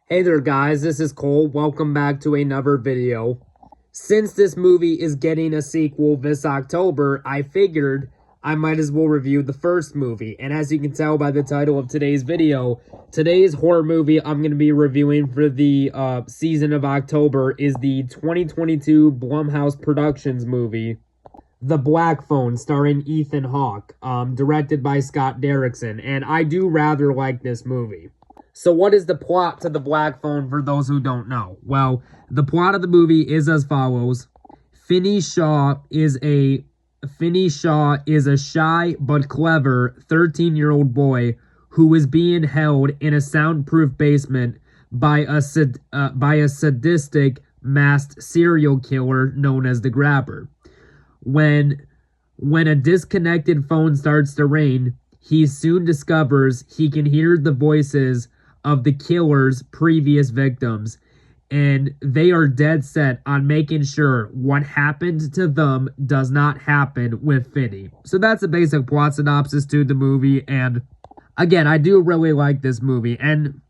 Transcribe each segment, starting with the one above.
Hey there guys, this is Cole. Welcome back to another video. Since this movie is getting a sequel this October, I figured I might as well review the first movie. And as you can tell by the title of today's video, today's horror movie I'm going to be reviewing for the season of October is the 2022 Blumhouse Productions movie, The Black Phone, starring Ethan Hawke, directed by Scott Derrickson. And I do rather like this movie. So what is the plot to The Black Phone for those who don't know? Well, the plot of the movie is as follows. Finney Shaw is a shy but clever 13-year-old boy who is being held in a soundproof basement by a sadistic masked serial killer known as the Grabber. When a disconnected phone starts to ring, he soon discovers he can hear the voices of the killer's previous victims, and they are dead set on making sure what happened to them does not happen with Finney. So that's a basic plot synopsis to the movie, and again, I do really like this movie. And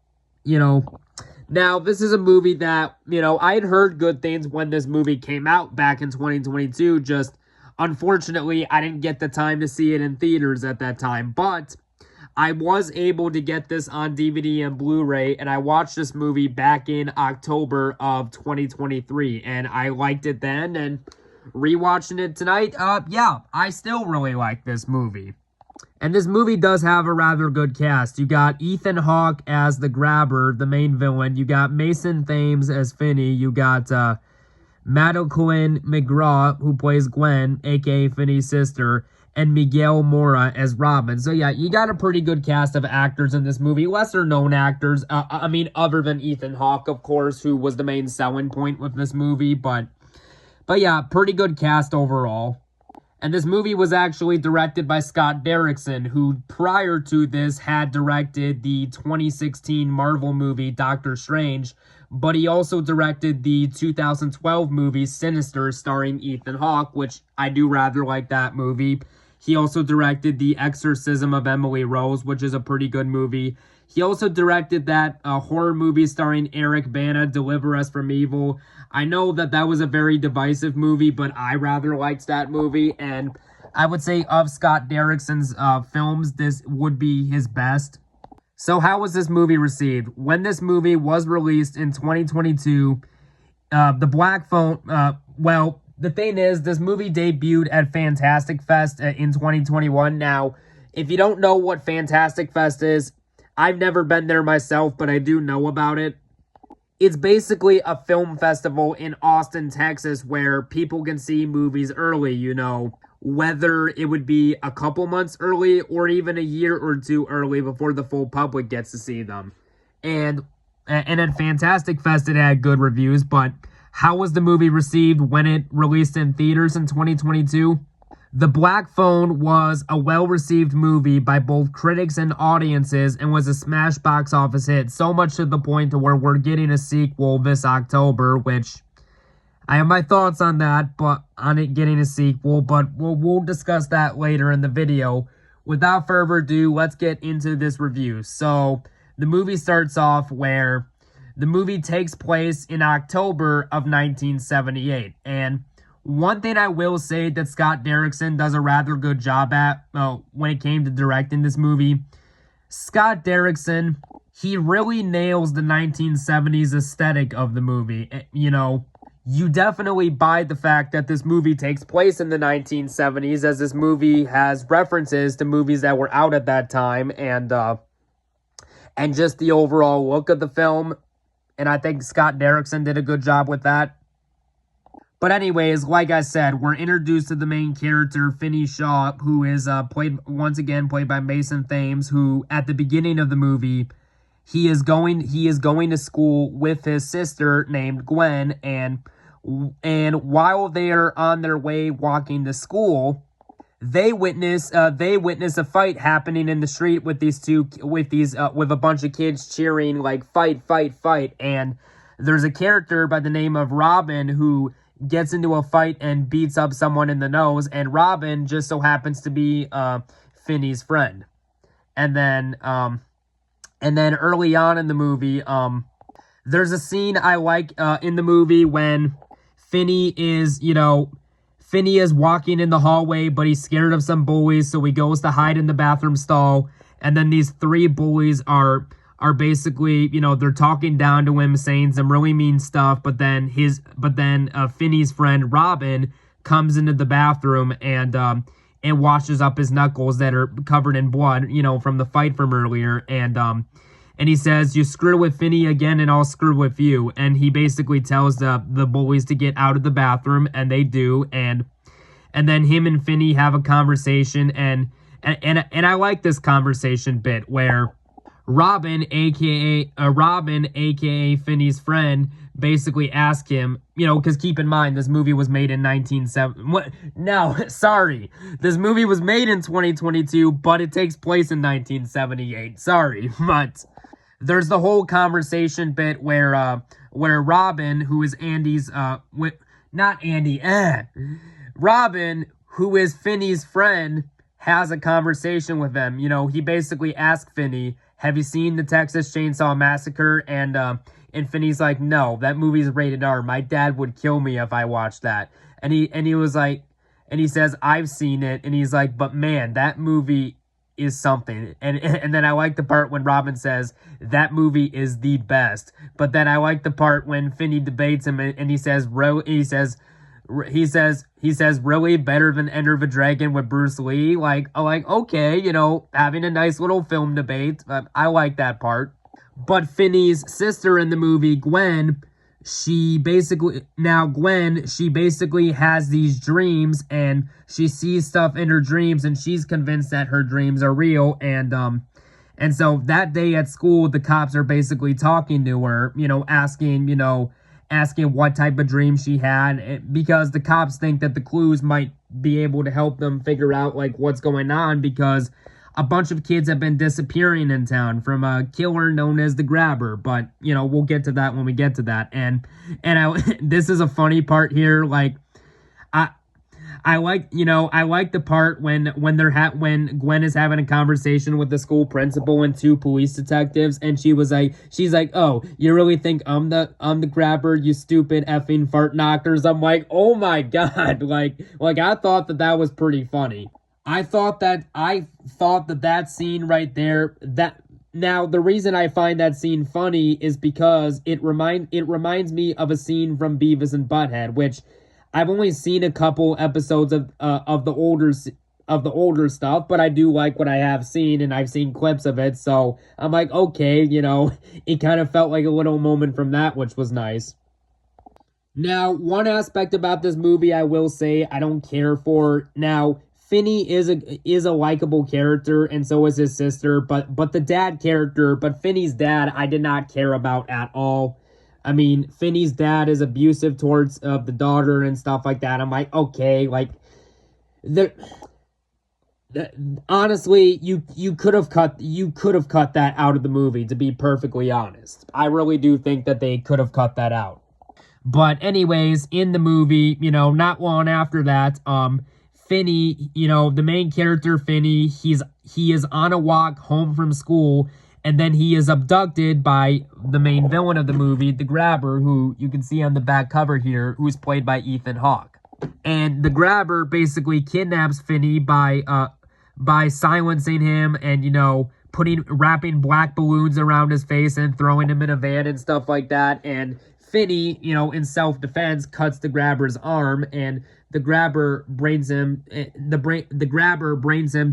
now this is a movie that I had heard good things when this movie came out back in 2022. Just unfortunately I didn't get the time to see it in theaters at that time, but I was able to get this on DVD and Blu-ray, and I watched this movie back in October of 2023, and I liked it then, and rewatching it tonight, yeah, I still really like this movie. And this movie does have a rather good cast. You got Ethan Hawke as the Grabber, the main villain. You got Mason Thames as Finney. You got Madeleine McGraw, who plays Gwen, aka Finney's sister, and Miguel Mora as Robin. So yeah, you got a pretty good cast of actors in this movie. Lesser known actors, other than Ethan Hawke, of course, who was the main selling point with this movie. But yeah, pretty good cast overall. And this movie was actually directed by Scott Derrickson, who prior to this had directed the 2016 Marvel movie Doctor Strange, but he also directed the 2012 movie Sinister starring Ethan Hawke, which I do rather like that movie. He also directed The Exorcism of Emily Rose, which is a pretty good movie. He also directed that horror movie starring Eric Bana, Deliver Us from Evil. I know that was a very divisive movie, but I rather liked that movie. And I would say of Scott Derrickson's films, this would be his best. So how was this movie received? When this movie was released in 2022, The Black Phone, well, the thing is, this movie debuted at Fantastic Fest in 2021. Now, if you don't know what Fantastic Fest is, I've never been there myself, but I do know about it. It's basically a film festival in Austin, Texas, where people can see movies early, whether it would be a couple months early or even a year or two early before the full public gets to see them. And at Fantastic Fest, it had good reviews, but how was the movie received when it released in theaters in 2022? The Black Phone was a well-received movie by both critics and audiences and was a smash box office hit, so much to the point to where we're getting a sequel this October, which I have my thoughts on that, but on it getting a sequel, but we'll discuss that later in the video. Without further ado, let's get into this review. So, the movie starts off where the movie takes place in October of 1978, and one thing I will say that Scott Derrickson does a rather good job at when it came to directing this movie, Scott Derrickson, he really nails the 1970s aesthetic of the movie. You definitely buy the fact that this movie takes place in the 1970s, as this movie has references to movies that were out at that time, and just the overall look of the film. And I think Scott Derrickson did a good job with that. But anyways, like I said, we're introduced to the main character, Finney Shaw, who is played by Mason Thames, who at the beginning of the movie, he is going to school with his sister named Gwen, and while they are on their way walking to school, they witness a fight happening in the street with a bunch of kids cheering like fight, fight, fight. And there's a character by the name of Robin who gets into a fight and beats up someone in the nose, and Robin just so happens to be Finney's friend. And then early on in the movie, There's a scene I like in the movie when Finney is, Finney is walking in the hallway, but he's scared of some bullies, so he goes to hide in the bathroom stall. And then these three bullies are basically, they're talking down to him, saying some really mean stuff. But then Finney's friend Robin comes into the bathroom and washes up his knuckles that are covered in blood, from the fight from earlier. And he says, "You screw with Finney again, and I'll screw with you." And he basically tells the bullies to get out of the bathroom, and they do. And then him and Finney have a conversation, and I like this conversation bit where Robin, aka Finney's friend, basically asks him, because keep in mind, this movie was made in 1970. No, sorry. This movie was made in 2022, but it takes place in 1978. Sorry, but there's the whole conversation bit where Robin, who is Andy's, Robin, who is Finney's friend, has a conversation with them. He basically asks Finney, "Have you seen the Texas Chainsaw Massacre?" And Finney's like, "No, that movie's rated R. My dad would kill me if I watched that." And he was like, and he says, "I've seen it." And he's like, "But man, that movie is something." And then I like the part when Robin says, "That movie is the best." But then I like the part when Finney debates him and he says, "Really better than Enter the Dragon with Bruce Lee?" Okay, having a nice little film debate. I like that part. But Finney's sister in the movie, Gwen, she basically has these dreams, and she sees stuff in her dreams, and she's convinced that her dreams are real. And so that day at school, the cops are basically talking to her, asking what type of dream she had, because the cops think that the clues might be able to help them figure out what's going on, because a bunch of kids have been disappearing in town from a killer known as the Grabber. But we'll get to that when we get to that. And this is a funny part here. I like the part when Gwen is having a conversation with the school principal and two police detectives, and she's like, "Oh, you really think I'm the Grabber, you stupid effing fart knockers?" I'm like, "Oh my god!" I thought that was pretty funny. I thought that scene right there, now the reason I find that scene funny is because it reminds me of a scene from Beavis and Butthead, which I've only seen a couple episodes of the older stuff, but I do like what I have seen, and I've seen clips of it, so I'm like, okay, it kind of felt like a little moment from that, which was nice. Now, one aspect about this movie I will say I don't care for. Now, Finney is a likable character, and so is his sister, but Finney's dad I did not care about at all. I mean, Finney's dad is abusive towards the daughter and stuff like that. I'm like, okay, honestly, you could have cut that out of the movie, to be perfectly honest. I really do think that they could have cut that out. But anyways, in the movie, not long after that, Finney, the main character, Finney, he is on a walk home from school, and then he is abducted by the main villain of the movie, the Grabber, who you can see on the back cover here, who's played by Ethan Hawke. And the Grabber basically kidnaps Finney by silencing him and, wrapping black balloons around his face and throwing him in a van and stuff like that. And Finney, in self-defense, cuts the Grabber's arm, and the Grabber brains him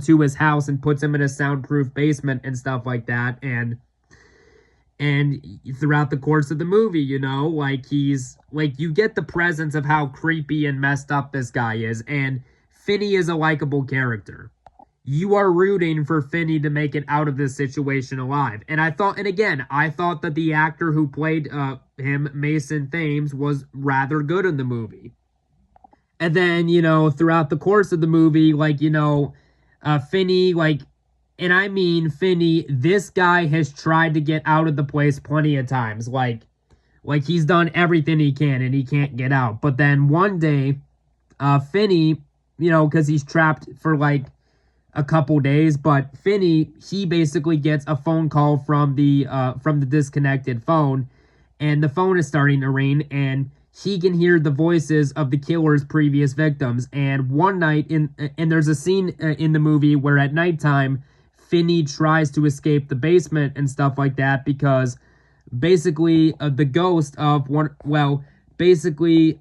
to his house and puts him in a soundproof basement and stuff like that. And throughout the course of the movie, you get the presence of how creepy and messed up this guy is, and Finney is a likable character. You are rooting for Finney to make it out of this situation alive. And I thought that the actor who played him, Mason Thames, was rather good in the movie. And then, throughout the course of the movie, Finney, and I mean Finney, this guy has tried to get out of the place plenty of times. He's done everything he can and he can't get out. But then one day, Finney, because he's trapped for a couple days, but Finney, he basically gets a phone call from the disconnected phone, and the phone is starting to ring, and he can hear the voices of the killer's previous victims. And one night and there's a scene in the movie where at nighttime Finney tries to escape the basement and stuff like that, because basically the ghost of one, well, basically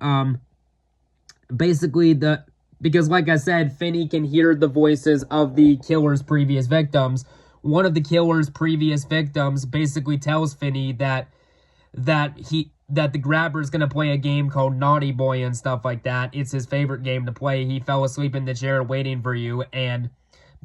because like I said, Finney can hear the voices of the killer's previous victims. One of the killer's previous victims basically tells Finney that the grabber is going to play a game called Naughty Boy and stuff like that. It's his favorite game to play. He fell asleep in the chair waiting for you. And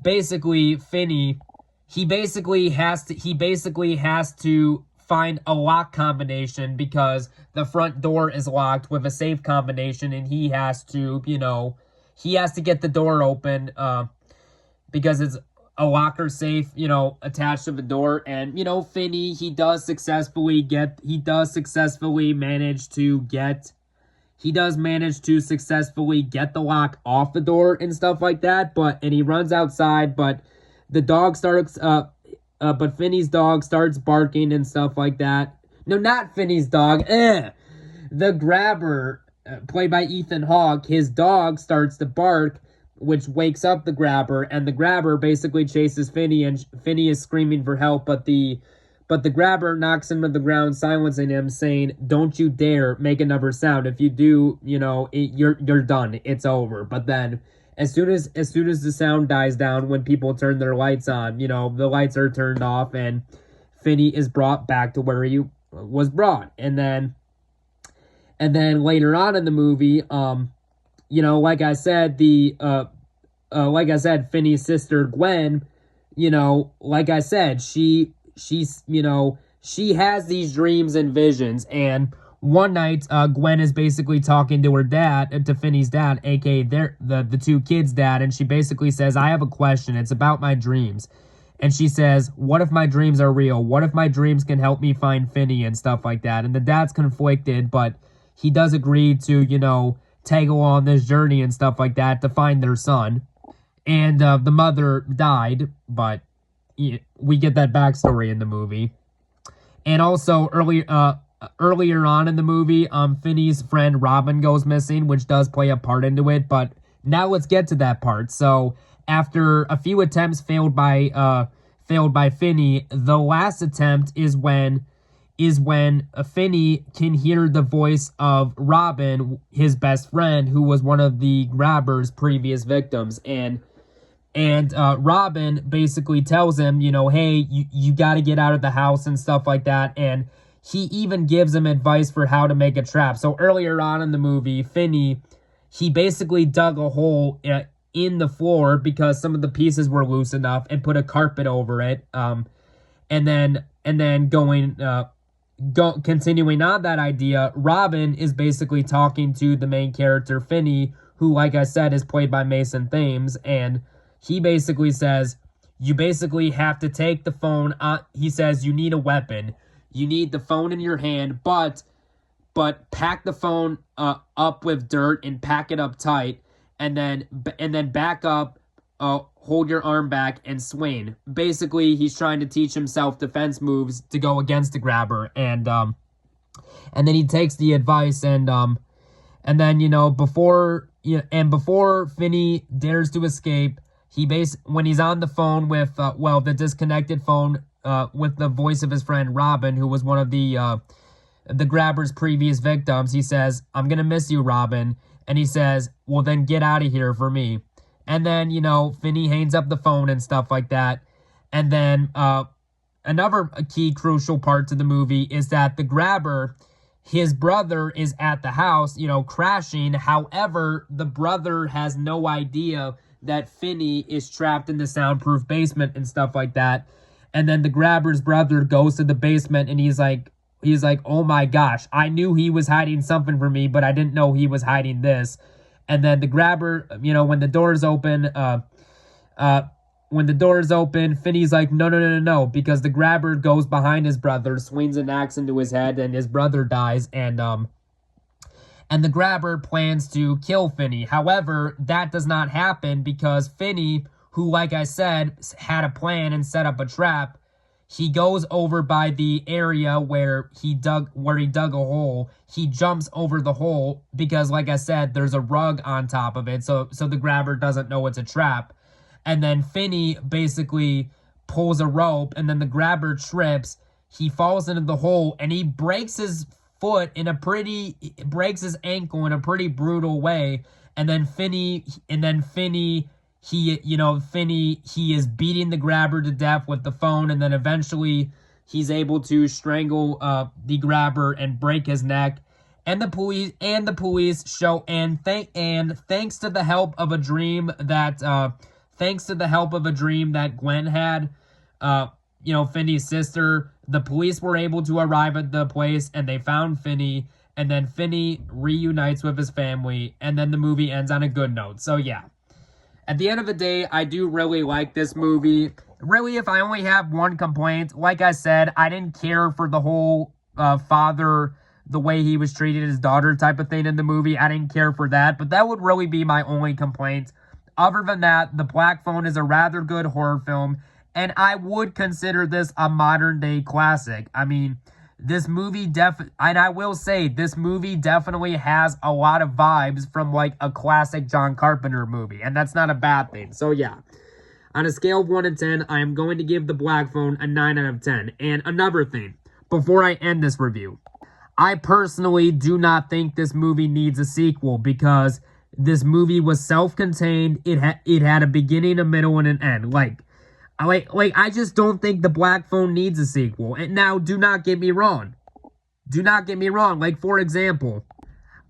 basically, Finney, he basically has to find a lock combination, because the front door is locked with a safe combination, and he has to get the door open, because it's a locker safe, attached to the door. And, Finney, he does successfully manage to successfully get the lock off the door and stuff like that. And he runs outside, but the dog starts, but Finney's dog starts barking and stuff like that. No, not Finney's dog. The grabber, played by Ethan Hawke, his dog starts to bark, which wakes up the grabber, and the grabber basically chases Finney, and Finney is screaming for help, but the grabber knocks him to the ground, silencing him, saying, "Don't you dare make another sound. If you do, you're done. It's over." But then, as soon as the sound dies down, when people turn their lights on, the lights are turned off, and Finney is brought back to where he was brought. And then later on in the movie, like I said, Finney's sister Gwen, like I said, she has these dreams and visions. And one night, Gwen is basically talking to her dad, to Finney's dad, aka the two kids' dad, and she basically says, "I have a question. It's about my dreams." And she says, "What if my dreams are real? What if my dreams can help me find Finney?" and stuff like that. And the dad's conflicted, but he does agree to, tag along this journey and stuff like that to find their son. And the mother died, but we get that backstory in the movie. And also earlier on in the movie, Finney's friend Robin goes missing, which does play a part into it. But now let's get to that part. So after a few attempts failed by Finney, the last attempt is when Finney can hear the voice of Robin, his best friend, who was one of the grabber's previous victims. And Robin basically tells him, hey, you got to get out of the house and stuff like that. And he even gives him advice for how to make a trap. So earlier on in the movie, Finney, he basically dug a hole in the floor because some of the pieces were loose enough, and put a carpet over it. And then continuing on that idea, Robin is basically talking to the main character, Finney, who, like I said, is played by Mason Thames, and he basically says, you basically have to take the phone, he says, you need a weapon. You need the phone in your hand, but pack the phone up with dirt and pack it up tight, and then back up, hold your arm back and swing. Basically, he's trying to teach himself defense moves to go against the grabber, and then he takes the advice, and then before Finney dares to escape, when he's on the phone with the disconnected phone with the voice of his friend Robin, who was one of the grabber's previous victims, he says, "I'm gonna miss you, Robin," and he says, "Well, then get out of here for me." And then, Finney hangs up the phone and stuff like that. And then another key crucial part to the movie is that the grabber, his brother, is at the house, crashing. However, the brother has no idea that Finney is trapped in the soundproof basement and stuff like that. And then the grabber's brother goes to the basement, and he's like, "Oh my gosh, I knew he was hiding something from me, but I didn't know he was hiding this." And then the grabber, when the doors open, Finney's like, no, because the grabber goes behind his brother, swings an axe into his head, and his brother dies, and the grabber plans to kill Finney. However, that does not happen because Finney, who, like I said, had a plan and set up a trap, he goes over by the area where he dug a hole. He jumps over the hole because, like I said, there's a rug on top of it, so the grabber doesn't know it's a trap. And then Finney basically pulls a rope, and then the grabber trips. He falls into the hole, and he breaks his ankle in a pretty brutal way. And then Finney, he is beating the grabber to death with the phone, and then eventually he's able to strangle the grabber and break his neck. And the police show, and thanks to the help of a dream that Gwen had, Finney's sister, the police were able to arrive at the place, and they found Finney, and then Finney reunites with his family, and then the movie ends on a good note. So yeah, at the end of the day, I do really like this movie. Really, if I only have one complaint, like I said, I didn't care for the whole father, the way he was treating his daughter type of thing in the movie. I didn't care for that, but that would really be my only complaint. Other than that, The Black Phone is a rather good horror film, and I would consider this a modern-day classic. I mean, this movie I will say, this movie definitely has a lot of vibes from, like, a classic John Carpenter movie, and that's not a bad thing. So, yeah. On a scale of 1 to 10, I am going to give The Black Phone a 9 out of 10. And another thing, before I end this review, I personally do not think this movie needs a sequel because this movie was self-contained. It had a beginning, a middle, and an end. I just don't think The Black Phone needs a sequel. And now, do not get me wrong. Like, for example,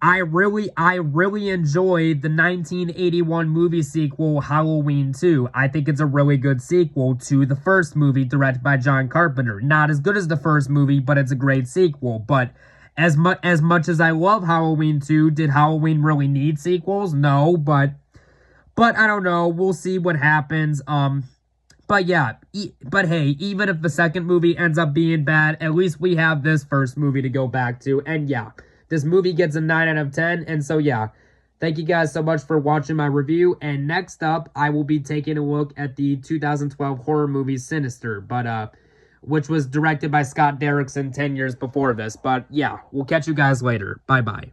I really enjoyed the 1981 movie sequel, Halloween 2. I think it's a really good sequel to the first movie directed by John Carpenter. Not as good as the first movie, but it's a great sequel. But as much as I love Halloween 2, did Halloween really need sequels? No, but I don't know. We'll see what happens. But yeah, but hey, even if the second movie ends up being bad, at least we have this first movie to go back to. And yeah, this movie gets a 9 out of 10. And so yeah, thank you guys so much for watching my review. And next up, I will be taking a look at the 2012 horror movie Sinister, which was directed by Scott Derrickson 10 years before this. But yeah, we'll catch you guys later. Bye-bye.